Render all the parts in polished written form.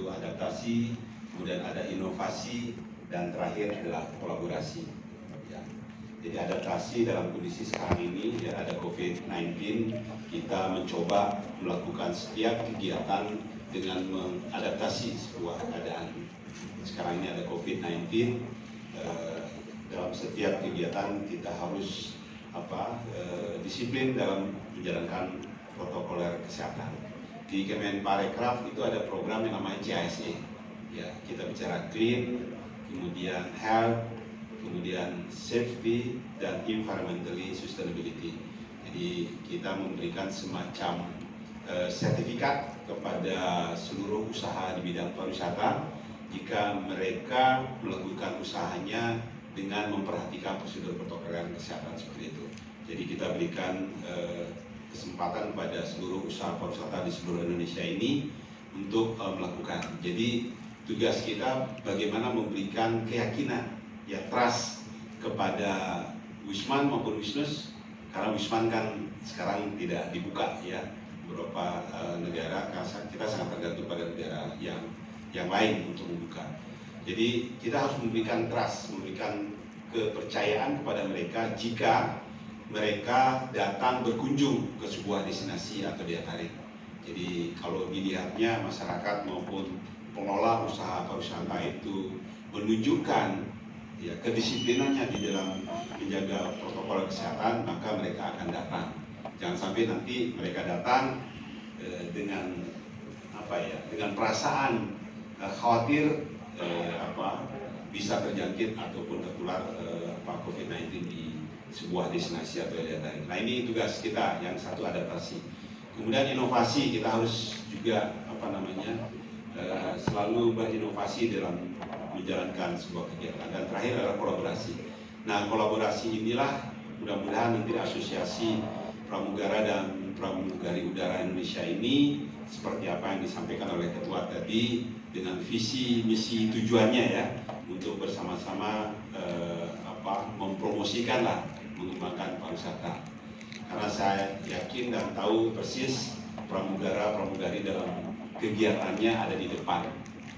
yaitu adaptasi, kemudian ada inovasi, dan terakhir adalah kolaborasi. Ya. Jadi adaptasi dalam kondisi sekarang ini, ya, ada COVID-19, kita mencoba melakukan setiap kegiatan dengan mengadaptasi sebuah keadaan. Sekarang ini ada COVID-19, dalam setiap kegiatan kita harus disiplin dalam menjalankan protokoler kesehatan. Di Kemenparekraf itu ada program yang namanya CISE. Ya, kita bicara clean, kemudian health, kemudian safety, dan environmentally sustainability. Jadi kita memberikan semacam sertifikat kepada seluruh usaha di bidang pariwisata jika mereka melakukan usahanya dengan memperhatikan prosedur protokoler kesehatan seperti itu. Jadi kita berikan kesempatan pada seluruh usaha pariwisata di seluruh Indonesia ini untuk melakukan. Jadi tugas kita bagaimana memberikan keyakinan, ya, trust kepada Wisman maupun Wisnus, karena Wisman kan sekarang tidak dibuka, ya, beberapa negara kita sangat tergantung pada negara yang lain untuk membuka. Jadi kita harus memberikan trust, memberikan kepercayaan kepada mereka jika mereka datang berkunjung ke sebuah destinasi atau daya tarik. Jadi kalau dilihatnya masyarakat maupun pengelola usaha pariwisata itu menunjukkan, ya, kedisiplinannya di dalam menjaga protokol kesehatan, maka mereka akan datang. Jangan sampai nanti mereka datang dengan dengan perasaan khawatir bisa terjangkit ataupun tertular COVID-19 di sebuah destinasi atau daya tarik. Nah, ini tugas kita. Yang satu adaptasi. Kemudian inovasi, kita harus juga selalu berinovasi dalam menjalankan sebuah kegiatan. Dan terakhir adalah kolaborasi. Nah, kolaborasi inilah mudah-mudahan nanti asosiasi pramugara dan pramugari udara Indonesia ini seperti apa yang disampaikan oleh ketua tadi, dengan visi, misi, tujuannya, ya, untuk bersama-sama mempromosikanlah, mengembangkan pariwisata. Karena saya yakin dan tahu persis pramugara-pramugari dalam kegiatannya ada di depan,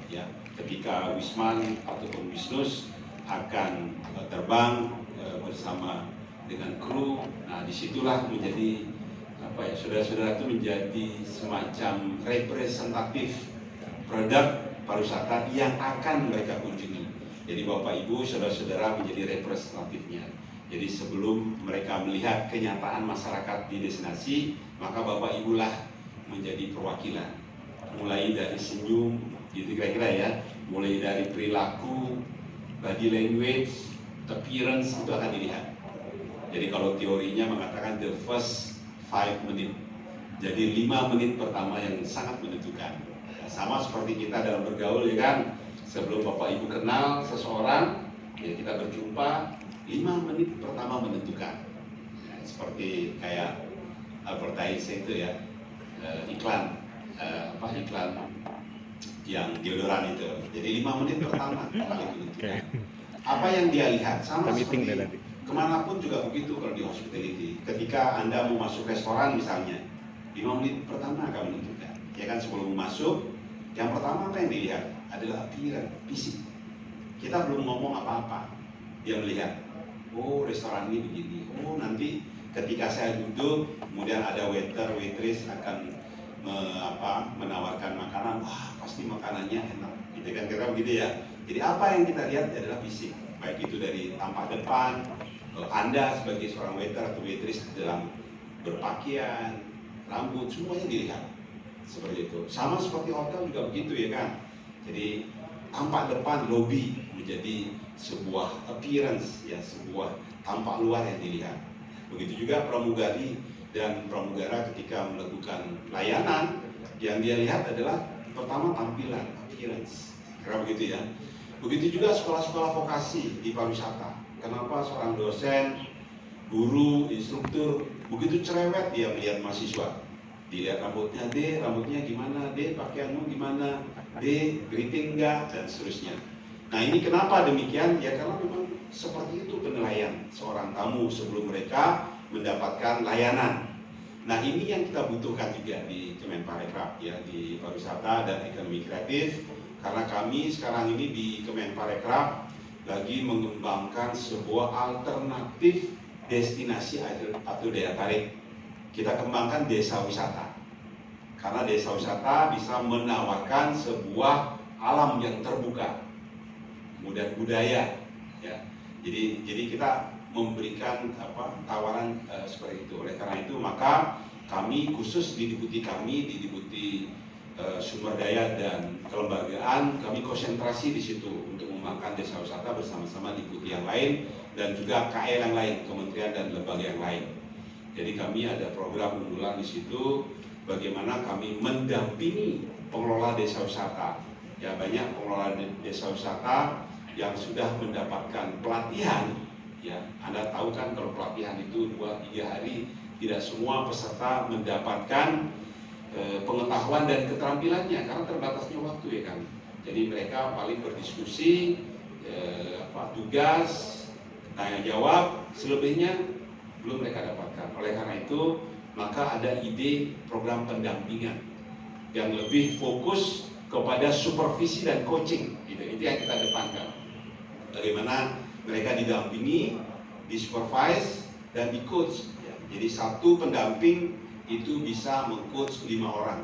ya. Ketika Wisman ataupun Wisnus akan terbang bersama dengan kru, nah disitulah menjadi saudara-saudara itu menjadi semacam representatif produk pariwisata yang akan mereka kunjungi. Jadi Bapak Ibu, saudara-saudara menjadi representatifnya. Jadi sebelum mereka melihat kenyataan masyarakat di destinasi, maka Bapak Ibu lah menjadi perwakilan. Mulai dari senyum, gitu kira-kira, ya. Mulai dari perilaku, body language, appearance, itu akan dilihat. Jadi kalau teorinya mengatakan the first 5 menit. Jadi 5 menit pertama yang sangat menentukan. Sama seperti kita dalam bergaul, ya kan, sebelum Bapak Ibu kenal seseorang, ya, kita berjumpa, 5 menit pertama menentukan. Ya, seperti kayak advertising itu, ya, iklan yang deodoran itu. Jadi 5 menit pertama paling menentukan. Apa yang dia lihat, sama seperti kemanapun juga begitu kalau di hospitality. Ketika Anda mau masuk restoran misalnya, 5 menit pertama akan menentukan. Ya kan, sebelum masuk, yang pertama apa yang dilihat adalah appearance, fisik. Kita belum ngomong apa-apa, dia melihat, oh restoran ini begini, oh nanti ketika saya duduk, kemudian ada waiter, waitress akan menawarkan makanan, wah pasti makanannya enak, gitu kan, kira begitu, ya. Jadi apa yang kita lihat adalah fisik, baik itu dari tampak depan, Anda sebagai seorang waiter atau waitress dalam berpakaian, rambut, semuanya dilihat. Seperti itu. Sama seperti hotel juga begitu, ya kan. Jadi tampak depan, lobby menjadi sebuah appearance, ya, sebuah tampak luar yang dilihat. Begitu juga pramugari dan pramugara ketika melakukan layanan, yang dia lihat adalah pertama tampilan, appearance. Kira begitu, ya. Begitu juga sekolah-sekolah vokasi di pariwisata. Kenapa seorang dosen, guru, instruktur begitu cerewet dia melihat mahasiswa? Dilihat rambutnya, rambutnya gimana, pakaianmu gimana, greeting enggak, dan seterusnya. Nah, ini kenapa demikian? Ya karena memang seperti itu penilaian seorang tamu sebelum mereka mendapatkan layanan. Nah, ini yang kita butuhkan juga di Kemenparekraf ya, di pariwisata dan ekonomi kreatif, karena kami sekarang ini di Kemenparekraf lagi mengembangkan sebuah alternatif destinasi atau daya tarik. Kita kembangkan desa wisata, karena desa wisata bisa menawarkan sebuah alam yang terbuka, kemudian budaya ya. Jadi kita memberikan tawaran seperti itu. Oleh karena itu maka kami khusus di Deputi Sumber Daya dan Kelembagaan, kami konsentrasi di situ untuk mengembangkan desa wisata bersama-sama Deputi yang lain dan juga KL yang lain, kementerian dan lembaga yang lain. Jadi kami ada program unggulan di situ, bagaimana kami mendampingi pengelola desa wisata. Ya, banyak pengelola desa wisata yang sudah mendapatkan pelatihan. Ya, Anda tahu kan kalau pelatihan itu 2-3 hari, tidak semua peserta mendapatkan pengetahuan dan keterampilannya karena terbatasnya waktu ya kan. Jadi mereka paling berdiskusi, tugas, tanya jawab, selebihnya belum mereka dapatkan. Oleh karena itu maka ada ide program pendampingan yang lebih fokus kepada supervisi dan coaching. Itu yang kita depankan. Bagaimana mereka didampingi, disupervise, dan di-coach. Jadi satu pendamping itu bisa meng-coach 5 orang.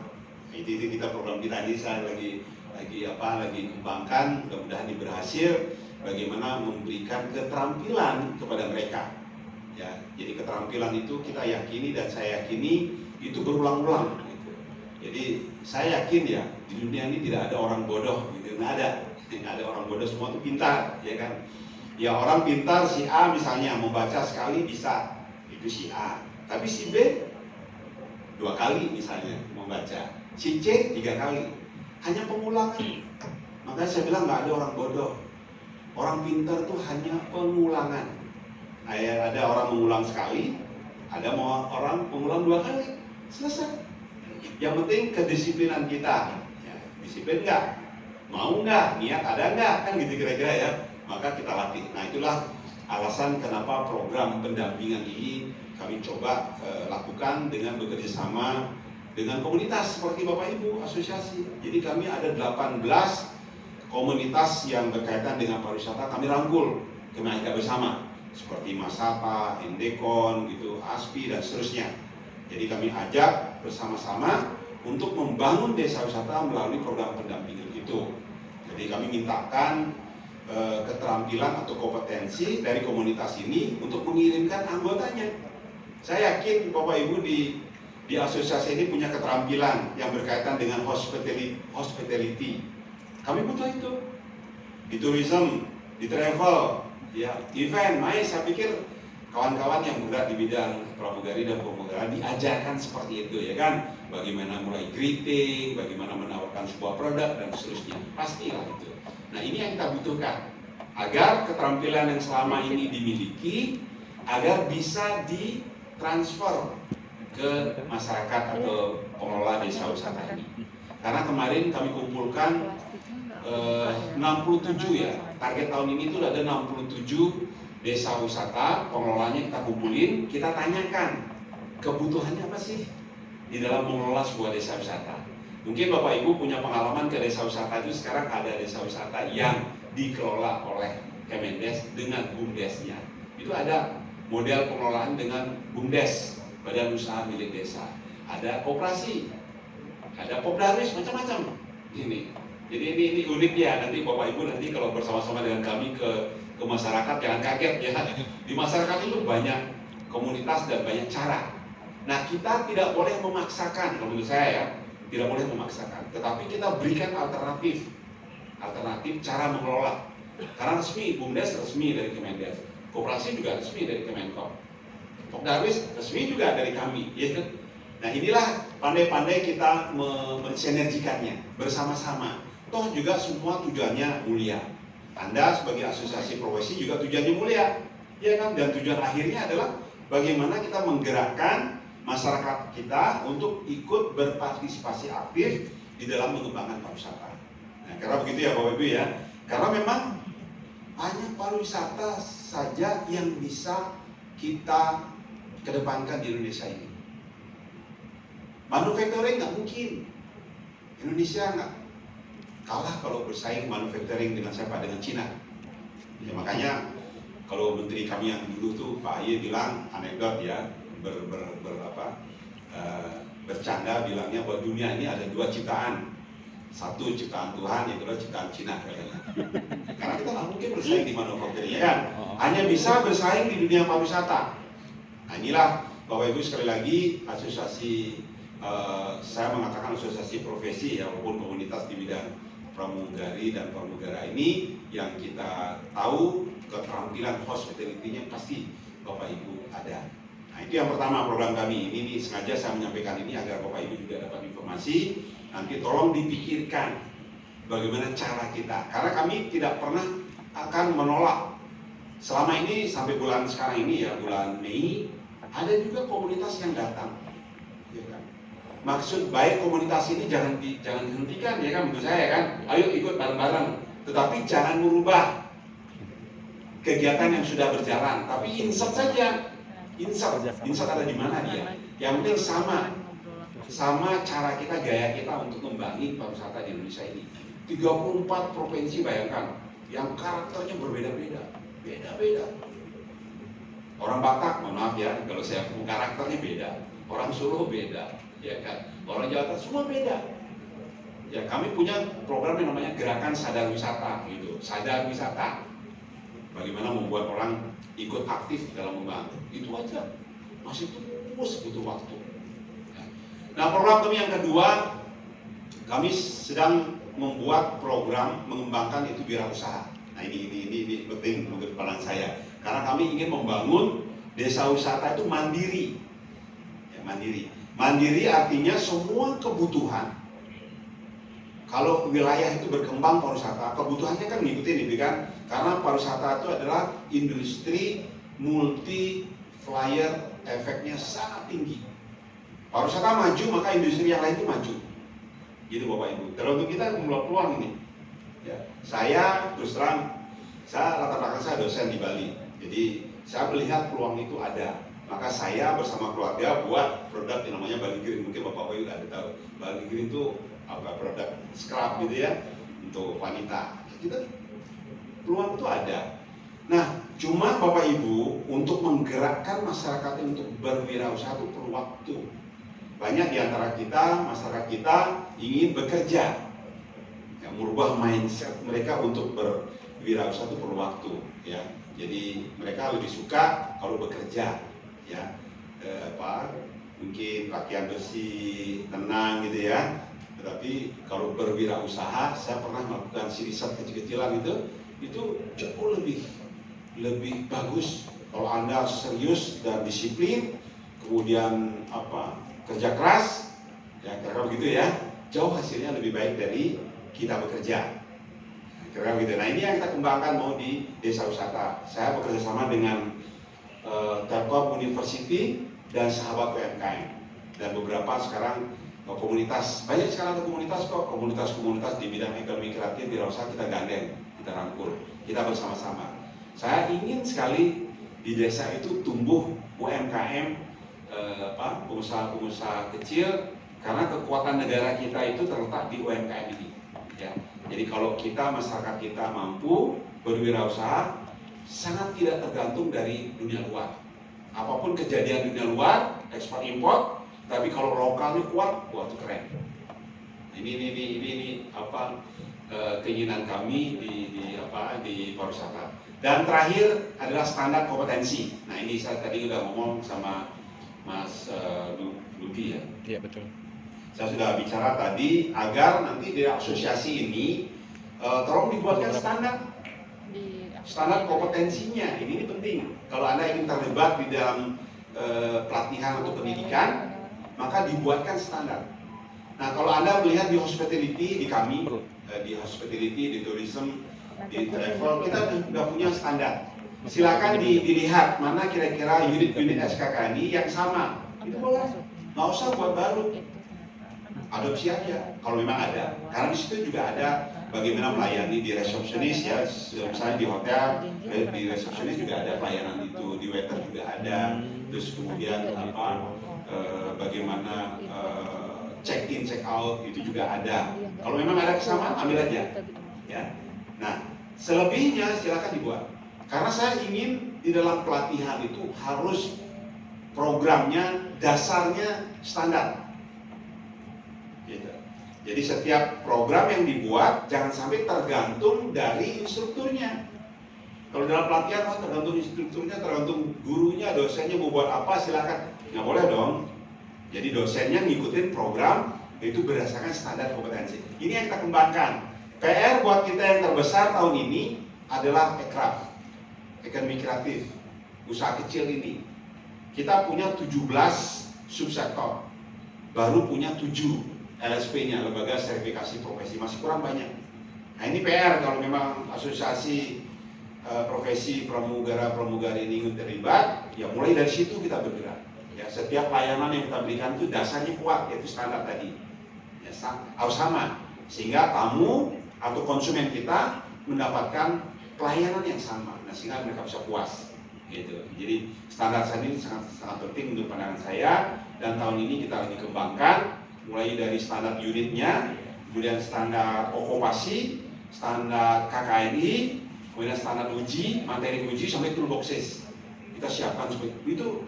Itu kita program kita ini saya lagi kembangkan, mudah-mudahan berhasil. Bagaimana memberikan keterampilan kepada mereka. Ya, jadi keterampilan itu kita yakini dan saya yakini itu berulang-ulang. Gitu. Jadi saya yakin ya di dunia ini tidak ada orang bodoh, gitu. Nggak ada orang bodoh, semua itu pintar, ya kan? Ya orang pintar si A misalnya membaca sekali bisa, itu si A. Tapi si B 2 kali misalnya membaca, si C 3 kali, hanya pengulangan. Makanya saya bilang nggak ada orang bodoh. Orang pintar tuh hanya pengulangan. Ada orang mengulang sekali, ada orang mengulang 2 kali, selesai. Yang penting kedisiplinan kita. Ya, disiplin nggak? Mau nggak? Niat ada nggak? Kan gitu kira-kira ya. Maka kita latih. Nah itulah alasan kenapa program pendampingan ini kami coba lakukan dengan bekerja sama dengan komunitas seperti Bapak Ibu asosiasi. Jadi kami ada 18 komunitas yang berkaitan dengan pariwisata, kami rangkul, kami ajak bersama seperti Masata, Endekon, gitu, ASPI dan seterusnya. Jadi kami ajak bersama-sama untuk membangun desa wisata melalui program pendampingan itu. Jadi kami mintakan keterampilan atau kompetensi dari komunitas ini untuk mengirimkan anggotanya. Saya yakin Bapak Ibu di asosiasi ini punya keterampilan yang berkaitan dengan hospitality. Kami butuh itu di tourism, di travel, ya, event. Saya pikir kawan-kawan yang bergerak di bidang pramugari dan pemugaran diajarkan seperti itu ya kan. Bagaimana mulai greeting, bagaimana menawarkan sebuah produk dan seterusnya. Pastilah itu. Nah ini yang kita butuhkan agar keterampilan yang selama ini dimiliki agar bisa ditransfer ke masyarakat atau pengelola desa wisata ini. Karena kemarin kami kumpulkan 67 ya, target tahun ini itu ada 67 desa wisata, pengelolanya kita kumpulin, kita tanyakan kebutuhannya apa sih di dalam mengelola sebuah desa wisata. Mungkin Bapak Ibu punya pengalaman ke desa wisata itu, sekarang ada desa wisata yang dikelola oleh Kemendes dengan BUMDesnya. Itu ada model pengelolaan dengan BUMDes, Badan Usaha Milik Desa. Ada koperasi, ada Popdaris, macam-macam. Ini. Jadi ini unik ya, nanti Bapak Ibu nanti kalau bersama-sama dengan kami ke masyarakat jangan kaget ya. Di masyarakat itu banyak komunitas dan banyak cara. Nah kita tidak boleh memaksakan, kalau menurut saya ya, tidak boleh memaksakan, tetapi kita berikan alternatif cara mengelola. Karena resmi, BUMDes resmi dari Kemendes, koperasi juga resmi dari Kemenkom, Popdaris resmi juga dari kami. Ya. Nah inilah pandai-pandai kita mensinergikannya bersama-sama. Toh juga semua tujuannya mulia. Anda sebagai asosiasi profesi juga tujuannya mulia, ya kan? Dan tujuan akhirnya adalah bagaimana kita menggerakkan masyarakat kita untuk ikut berpartisipasi aktif di dalam mengembangkan pariwisata. Nah, karena begitu ya Bapak Ibu ya. Karena memang hanya pariwisata saja yang bisa kita kedepankan di Indonesia ini. Manufacturing nggak mungkin. Indonesia nggak kalah kalau bersaing manufacturing dengan siapa? Dengan Cina. Ya, makanya kalau menteri kami yang dulu tuh Pak Aye bilang anekdot ya, bercanda bilangnya bahwa dunia ini ada dua ciptaan. Satu ciptaan Tuhan, yang kedua ciptaan Cina katanya. Karena kita nggak mungkin bersaing di manufacturing ya kan? Hanya bisa bersaing di dunia pariwisata. Nah inilah Bapak Ibu sekali lagi asosiasi, saya mengatakan asosiasi profesi ya, walaupun komunitas di bidang pramugari dan pramugara ini yang kita tahu keterampilan hospitality-nya pasti Bapak Ibu ada. Nah itu yang pertama program kami. Ini sengaja saya menyampaikan ini agar Bapak Ibu juga dapat informasi. Nanti tolong dipikirkan bagaimana cara kita, karena kami tidak pernah akan menolak. Selama ini sampai bulan sekarang ini ya, bulan Mei, ada juga komunitas yang datang, ya kan? Maksud baik komunitas ini jangan dihentikan ya kan, menurut saya kan, ayo ikut bareng-bareng, tetapi jangan merubah kegiatan yang sudah berjalan, tapi insert saja, insert ada di mana dia, yang penting sama cara kita, gaya kita untuk membangun pariwisata di Indonesia ini. 34 provinsi bayangkan, yang karakternya berbeda-beda, beda-beda. Orang Batak, mohon maaf ya, kalau saya karakternya beda. Orang Solo beda, ya kan. Orang Jawa Tengah semua beda. Ya kami punya program yang namanya Gerakan Sadar Wisata, gitu. Sadar Wisata. Bagaimana membuat orang ikut aktif dalam membantu. Itu aja. Masih terus butuh waktu. Nah program kami yang kedua, kami sedang membuat program mengembangkan itu wirausaha. Nah ini penting menurut pandangan saya, karena kami ingin membangun desa wisata itu mandiri. Ya, mandiri artinya semua kebutuhan. Kalau wilayah itu berkembang pariwisata, kebutuhannya kan mengikuti ini kan, karena pariwisata itu adalah industri multi flyer, efeknya sangat tinggi. Pariwisata maju, maka industri yang lain itu maju. Gitu Bapak Ibu. Kalau untuk kita membuat peluang ini, ya, saya terus terang, saya latar belakang saya dosen di Bali. Jadi saya melihat peluang itu ada. Maka saya bersama keluarga buat produk yang namanya Bali Green. Mungkin Bapak Ibu ada tahu. Bali Green itu apa, produk scrub gitu ya untuk wanita. Kita peluang itu ada. Nah, cuma Bapak Ibu untuk menggerakkan masyarakat untuk berwirausaha itu perlu waktu. Banyak di antara kita, masyarakat kita ingin bekerja, ya, merubah mindset mereka untuk berwirausaha itu perlu waktu, ya. Jadi mereka lebih suka kalau bekerja, ya, mungkin pakaian bersih, tenang gitu ya. Tetapi kalau berwirausaha, saya pernah melakukan riset kecil-kecilan itu jauh lebih bagus kalau Anda serius dan disiplin, kemudian kerja keras, ya kira-kira begitu ya, jauh hasilnya lebih baik dari kita bekerja. Kira-kira begitu. Nah ini yang kita kembangkan mau di desa wisata. Saya bekerja sama dengan Telkom University dan Sahabat UMKM dan beberapa sekarang komunitas, banyak sekarang ada komunitas kok, komunitas di bidang ekonomi kreatif, wirausaha kita gandeng, kita rangkul, kita bersama-sama. Saya ingin sekali di desa itu tumbuh UMKM, pengusaha-pengusaha kecil, karena kekuatan negara kita itu terletak di UMKM ini. Ya. Jadi kalau kita, masyarakat kita mampu berwirausaha, sangat tidak tergantung dari dunia luar. Apapun kejadian dunia luar, ekspor impor, tapi kalau lokalnya kuat, wah itu keren. Ini keinginan kami di pariwisata. Dan terakhir adalah standar kompetensi. Nah ini saya tadi udah ngomong sama Mas Ludi ya. Iya betul. Saya sudah bicara tadi agar nanti di asosiasi ini tolong dibuatkan standar kompetensinya. Ini penting. Kalau Anda ingin terlibat di dalam pelatihan atau pendidikan, maka dibuatkan standar. Nah kalau Anda melihat di hospitality, di kami, di hospitality, di tourism, di travel, kita sudah punya standar. Silakan dilihat mana kira-kira unit-unit SKK ini yang sama. Itu boleh, nggak usah buat baru. Adopsi aja, kalau memang ada. Karena di situ juga ada bagaimana melayani di resepsionis ya, misalnya di hotel, di resepsionis juga ada pelayanan itu, di waiter juga ada. Terus kemudian bagaimana check in, check out itu juga ada. Kalau memang ada kesamaan, ambil aja. Ya. Nah, selebihnya silakan dibuat. Karena saya ingin di dalam pelatihan itu harus programnya, dasarnya standar. Gitu. Jadi setiap program yang dibuat jangan sampai tergantung dari instrukturnya. Kalau dalam pelatihan tergantung instrukturnya, tergantung gurunya, dosennya mau buat apa, silakan. Nggak boleh dong. Jadi dosennya ngikutin program itu berdasarkan standar kompetensi. Ini yang kita kembangkan. PR buat kita yang terbesar tahun ini adalah ekraf, ekonomi kreatif, usaha kecil ini. Kita punya 17 subsektor, baru punya 7 LSP-nya, lembaga sertifikasi profesi, masih kurang banyak. Nah ini PR kalau memang asosiasi profesi pramugara-pramugari ini ingin terlibat, ya mulai dari situ kita bergerak. Ya, setiap layanan yang kita berikan itu dasarnya kuat, yaitu standar tadi. Ya, harus sama, sehingga tamu atau konsumen kita mendapatkan pelayanan yang sama, nah, sehingga mereka bisa puas. Gitu. Jadi standar tadi ini sangat penting untuk pandangan saya, dan tahun ini kita lagi kembangkan, mulai dari standar unitnya, kemudian standar okupasi, standar KKNI, kemudian standar uji, materi uji sampai toolboxes. Kita siapkan seperti itu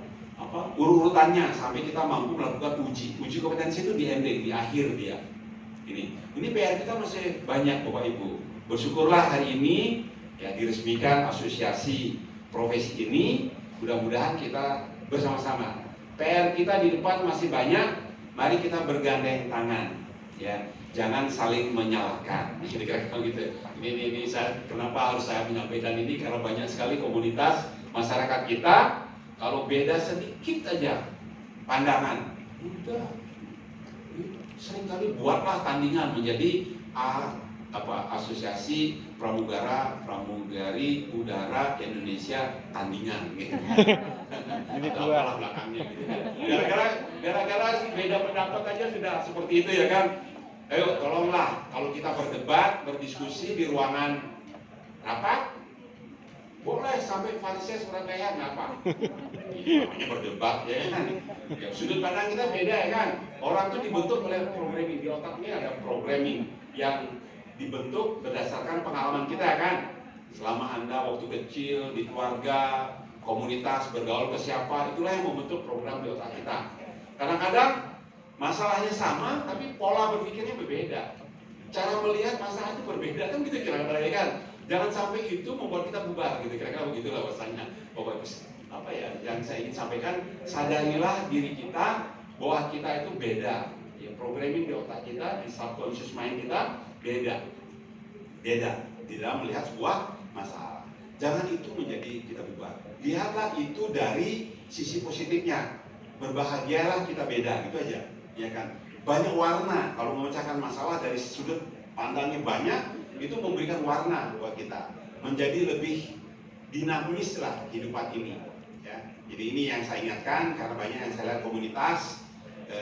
urutannya sampai kita mampu melakukan uji. Uji kompetensi itu di ending, di akhir dia. Ini PR kita masih banyak Bapak Ibu. Bersyukurlah hari ini ya diresmikan asosiasi profesi ini. Mudah-mudahan kita bersama-sama. PR kita di depan masih banyak. Mari kita bergandeng tangan. Ya, jangan saling menyalahkan. Kira-kira gitu. Ini saya kenapa harus saya menyampaikan ini, karena banyak sekali komunitas masyarakat kita kalau beda sedikit aja pandangan, udah seringkali buatlah tandingan menjadi asosiasi pramugari udara Indonesia tandingan gitu. Ini apalah belakangnya gitu. Gara-gara beda pendapat aja sudah seperti itu ya kan. Ayo tolonglah kalau kita berdebat, berdiskusi di ruangan rapat, boleh sampai farises orang kaya ngapa? Namanya berdebat ya kan. Ya, sudut pandang kita beda ya kan. Orang itu dibentuk oleh programming, di otaknya ada programming yang dibentuk berdasarkan pengalaman kita kan. Selama Anda waktu kecil di keluarga, komunitas, bergaul ke siapa, itulah yang membentuk program di otak kita. Kadang-kadang masalahnya sama, tapi pola berpikirnya berbeda. Cara melihat masalah itu berbeda kan gitu kira-kira ya kan. Jangan sampai itu membuat kita bubar gitu, kira-kira begitulah pesannya. Pokoknya apa ya yang saya ingin sampaikan, sadarilah diri kita bahwa kita itu beda. Ya, programming di otak kita, di subconscious mind kita beda di dalam melihat sebuah masalah. Jangan itu menjadi kita bubar. Lihatlah itu dari sisi positifnya. Berbahagialah kita beda, gitu aja. Ya kan? Banyak warna. Kalau memecahkan masalah dari sudut pandangnya banyak, itu memberikan warna buat kita, menjadi lebih dinamis lah kehidupan ini. Ya. Jadi ini yang saya ingatkan, karena banyak yang saya lihat komunitas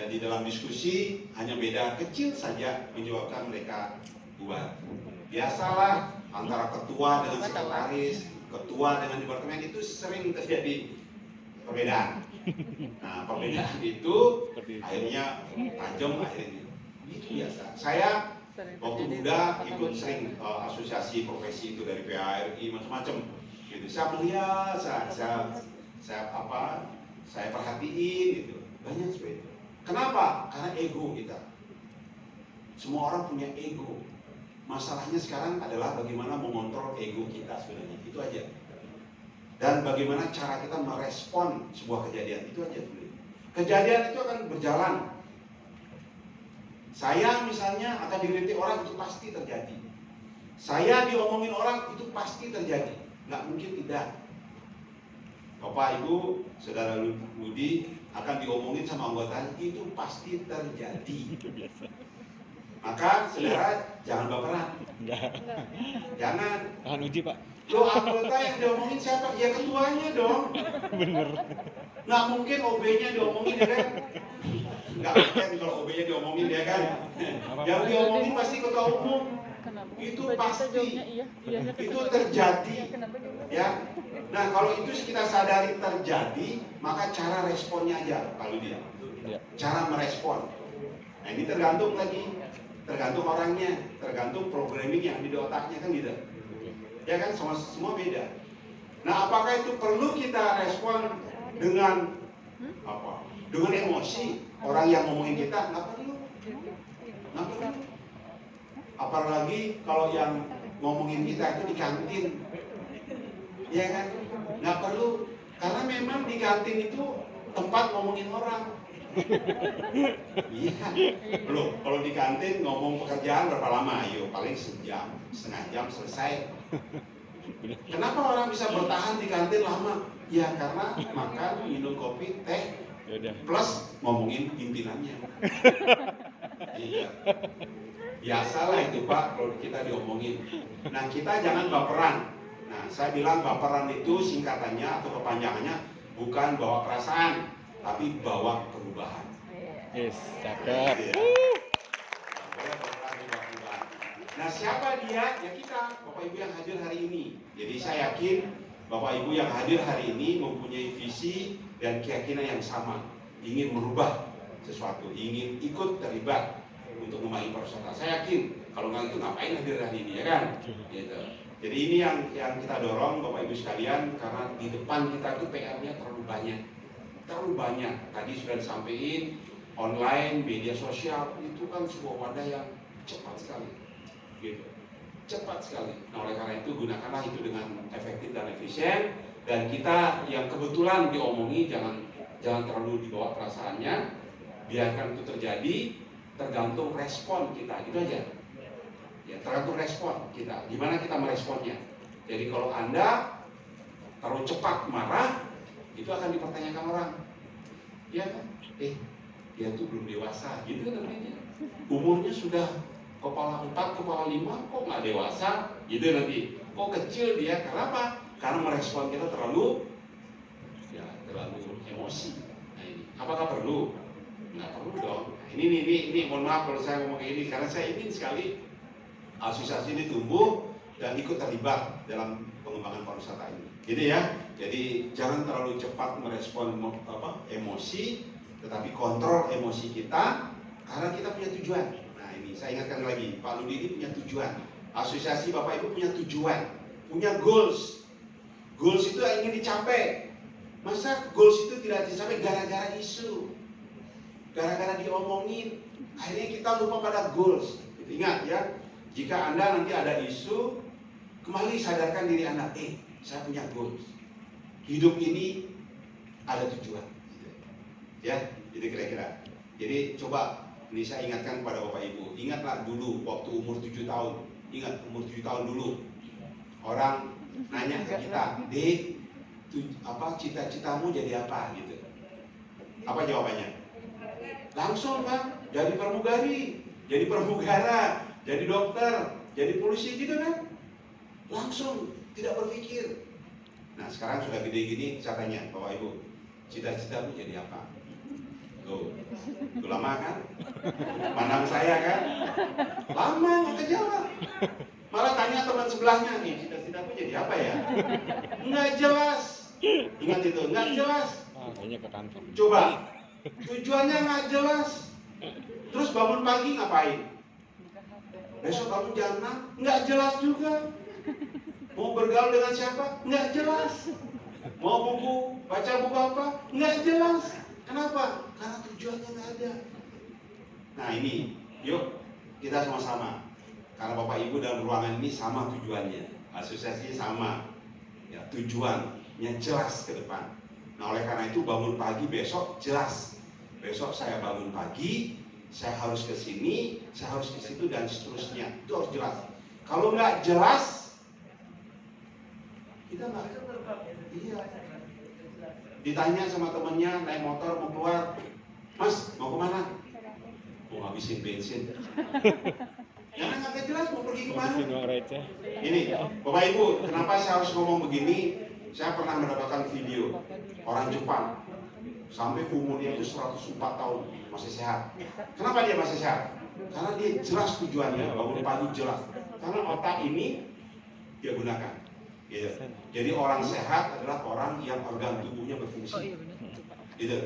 di dalam diskusi hanya beda kecil saja menyebabkan mereka bubar. Biasalah antara ketua dengan sekretaris, ketua dengan departemen itu sering terjadi perbedaan. Nah, perbedaan itu akhirnya tajam, akhirnya itu biasa. Saya waktu muda ikut sering asosiasi profesi itu dari PARI macam-macam. Gitu. Saya melihat, saya perhatiin gitu. Banyak seperti itu. Kenapa? Karena ego kita. Semua orang punya ego. Masalahnya sekarang adalah bagaimana mengontrol ego kita sebenarnya. Itu aja. Dan bagaimana cara kita merespon sebuah kejadian, itu aja dulu. Kejadian itu akan berjalan. Saya misalnya akan dikritik orang, itu pasti terjadi. Saya diomongin orang, itu pasti terjadi. Nggak mungkin tidak. Bapak, Ibu, Saudara Ludi akan diomongin sama anggota, itu pasti terjadi. Maka saudara jangan baperan. Jangan. Tahan uji Pak. Lo anggota yang diomongin siapa? Ya ketuanya dong. Bener. Nggak mungkin OB-nya diomongin ya kan? Nggak mungkin kalau OB-nya diomongin ya kan? Yang diomongin pasti ketua umum. Itu pasti. Itu terjadi. Ya. Nah kalau itu kita sadari terjadi, maka cara responnya aja kalau dia. Cara merespon. Nah ini tergantung orangnya, tergantung programming yang di otaknya kan gitu. Ya kan, semua beda. Nah, apakah itu perlu kita respon dengan apa? Dengan emosi orang yang ngomongin kita? Nggak perlu. Apalagi kalau yang ngomongin kita itu di kantin, ya kan? Nggak perlu, karena memang di kantin itu tempat ngomongin orang. Iya, loh, kalau di kantin ngomong pekerjaan berapa lama? Ayo, paling sejam, setengah jam selesai. Kenapa orang bisa bertahan di kantin lama? Ya karena makan, minum kopi, teh, plus ngomongin pimpinannya. Iya, biasalah itu Pak kalau kita diomongin. Nah kita jangan baperan. Nah saya bilang baperan itu singkatannya atau kepanjangannya bukan bawa perasaan, tapi bawa perubahan. Yes, cakep. Nah siapa dia? Ya kita, Bapak Ibu yang hadir hari ini. Jadi saya yakin Bapak Ibu yang hadir hari ini mempunyai visi dan keyakinan yang sama, ingin merubah sesuatu, ingin ikut terlibat untuk membangun pariwisata. Saya yakin kalau nggak itu ngapain hadir hari ini, ya kan? Gitu. Jadi ini yang kita dorong Bapak Ibu sekalian, karena di depan kita itu PR-nya terlalu banyak. Tadi sudah disampaikan, online, media sosial itu kan sebuah wadah yang cepat sekali. Gitu. Cepat sekali. Nah oleh karena itu gunakanlah itu dengan efektif dan efisien, dan kita yang kebetulan diomongi jangan terlalu dibawa perasaannya, biarkan itu terjadi, tergantung respon kita, gitu aja. Ya, tergantung respon kita, gimana kita meresponnya. Jadi kalau Anda terlalu cepat marah, itu akan dipertanyakan orang, ya kan? Dia tuh belum dewasa, gitu kan namanya. Umurnya sudah kepala 4, kepala 5, kok nggak dewasa, gitu nanti. Kok kecil dia, kenapa? Karena merespon kita terlalu emosi. Nah ini, apakah perlu? Nggak perlu dong. Ini mohon maaf kalau saya ngomong kayak ini, karena saya ingin sekali asosiasi ini tumbuh dan ikut terlibat dalam pengembangan pariwisata ini. Jadi ya, jadi jangan terlalu cepat merespon emosi, tetapi kontrol emosi kita, karena kita punya tujuan. Nah ini saya ingatkan lagi, Pak Ludi ini punya tujuan. Asosiasi Bapak Ibu punya tujuan, punya goals. Goals itu ingin dicapai. Masa goals itu tidak dicapai gara-gara isu, gara-gara diomongin, akhirnya kita lupa pada goals. Ingat ya, jika Anda nanti ada isu, kembali sadarkan diri Anda, saya punya goals. Hidup ini ada tujuan. Ya, jadi kira-kira. Jadi coba ini saya ingatkan kepada Bapak Ibu, ingatlah dulu waktu umur 7 tahun. Ingat umur 7 tahun dulu. Orang nanya ke kita, "Dek, cita-citamu jadi apa?" gitu. Apa jawabannya? Langsung kan, jadi pramugari, jadi pramugara, jadi dokter, jadi polisi, gitu kan? Langsung, tidak berpikir. Nah sekarang sudah gede gini, saya tanya Bapak Ibu, cita-citamu jadi apa? Tuh lama kan? Pandang saya kan? Lama nggak kejawab. Malah tanya teman sebelahnya, nih cita-citamu jadi apa ya? Nggak jelas. Ingat itu, nggak jelas. Kayaknya ke kantor. Coba, tujuannya nggak jelas. Terus bangun pagi ngapain? Besok bangun jam 6, nggak jelas juga. Mau bergaul dengan siapa? Nggak jelas. Mau baca buku apa? Nggak jelas. Kenapa? Karena tujuannya nggak ada. Nah ini, yuk kita sama-sama. Karena Bapak Ibu dalam ruangan ini sama tujuannya, asosiasi sama, ya tujuannya jelas ke depan. Nah oleh karena itu bangun pagi besok jelas. Besok saya bangun pagi, saya harus ke sini, saya harus ke situ dan seterusnya. Itu harus jelas. Kalau nggak jelas, kita nggak. Iya. Ditanya sama temennya naik motor mau keluar, "Mas mau kemana?" "Mau ngabisin bensin." Karena nggak jelas mau pergi kemana. Ini Bapak Ibu, kenapa saya harus ngomong begini? Saya pernah mendapatkan video orang Jepang sampai umurnya itu 104 tahun masih sehat. Kenapa dia masih sehat? Karena dia jelas tujuannya, bangun pagi jelas. Karena otak ini dia gunakan. Gitu. Jadi orang sehat adalah orang yang organ tubuhnya berfungsi. Gitu.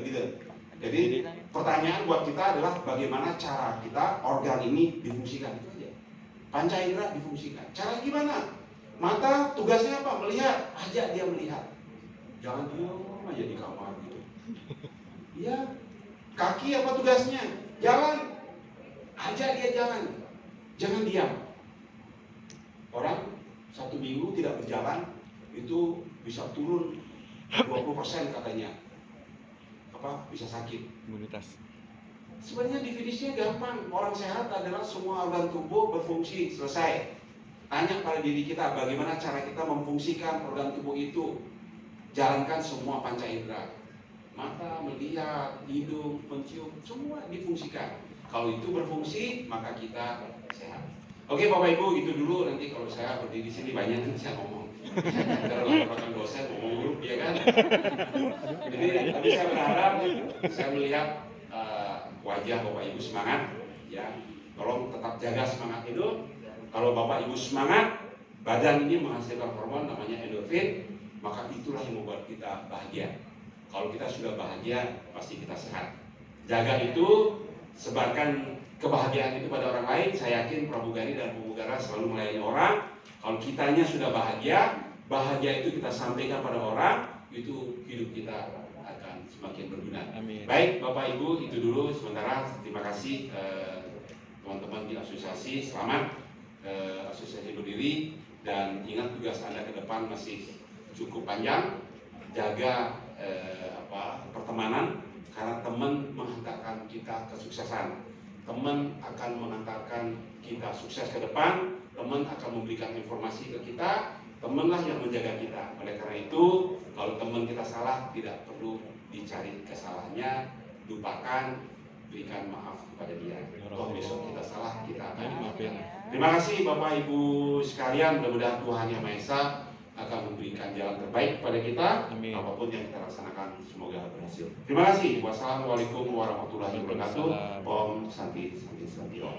Jadi pertanyaan buat kita adalah bagaimana cara kita organ ini difungsikan, itu aja. Panca indera difungsikan. Cara gimana? Mata tugasnya apa? Melihat, ajak dia melihat. Jangan diam aja di kamar gitu. Iya. Kaki apa tugasnya? Jalan. Ajak dia jalan. Jangan diam. Orang 1 minggu tidak berjalan itu bisa turun 20% katanya. Bisa sakit. Imunitas. Sebenarnya definisinya gampang. Orang sehat adalah semua organ tubuh berfungsi, selesai. Tanya pada diri kita bagaimana cara kita memfungsikan organ tubuh itu. Jalankan semua panca indera. Mata, melihat, hidung, mencium, semua difungsikan. Kalau itu berfungsi, maka kita sehat. Oke Bapak Ibu, itu dulu. Nanti kalau saya berdiri di sini banyak yang saya ngomong. Kalau laporan dosen ngomong dulu, ya kan? Jadi, tapi saya berharap, saya melihat wajah Bapak Ibu semangat, ya. Tolong tetap jaga semangat itu. Kalau Bapak Ibu semangat, badan ini menghasilkan hormon namanya endorfin, maka itulah yang membuat kita bahagia. Kalau kita sudah bahagia, pasti kita sehat. Jaga itu, sebarkan kebahagiaan itu pada orang lain. Saya yakin pramugari dan pramugara selalu melayani orang. Kalau kitanya sudah bahagia, bahagia itu kita sampaikan pada orang, itu hidup kita akan semakin berguna. Amin. Baik Bapak Ibu, itu dulu sementara. Terima kasih teman-teman di asosiasi. Selamat asosiasi berdiri, dan ingat tugas Anda ke depan masih cukup panjang. Jaga pertemanan, karena teman menghantarkan kita kesuksesan. Teman akan mengantarkan kita sukses ke depan. Teman akan memberikan informasi ke kita. Temanlah yang menjaga kita. Oleh karena itu, kalau teman kita salah, tidak perlu dicari kesalahannya, lupakan, berikan maaf kepada dia. Toh besok kita salah, kita akan maafkan. Terima kasih Bapak Ibu sekalian. Mudah-mudahan Tuhan Yang Maha Esa akan memberikan jalan terbaik kepada kita. Amin. Apapun yang kita laksanakan, semoga berhasil. Terima kasih. Wassalamualaikum warahmatullahi wabarakatuh. Om Santi Santi Santi Om.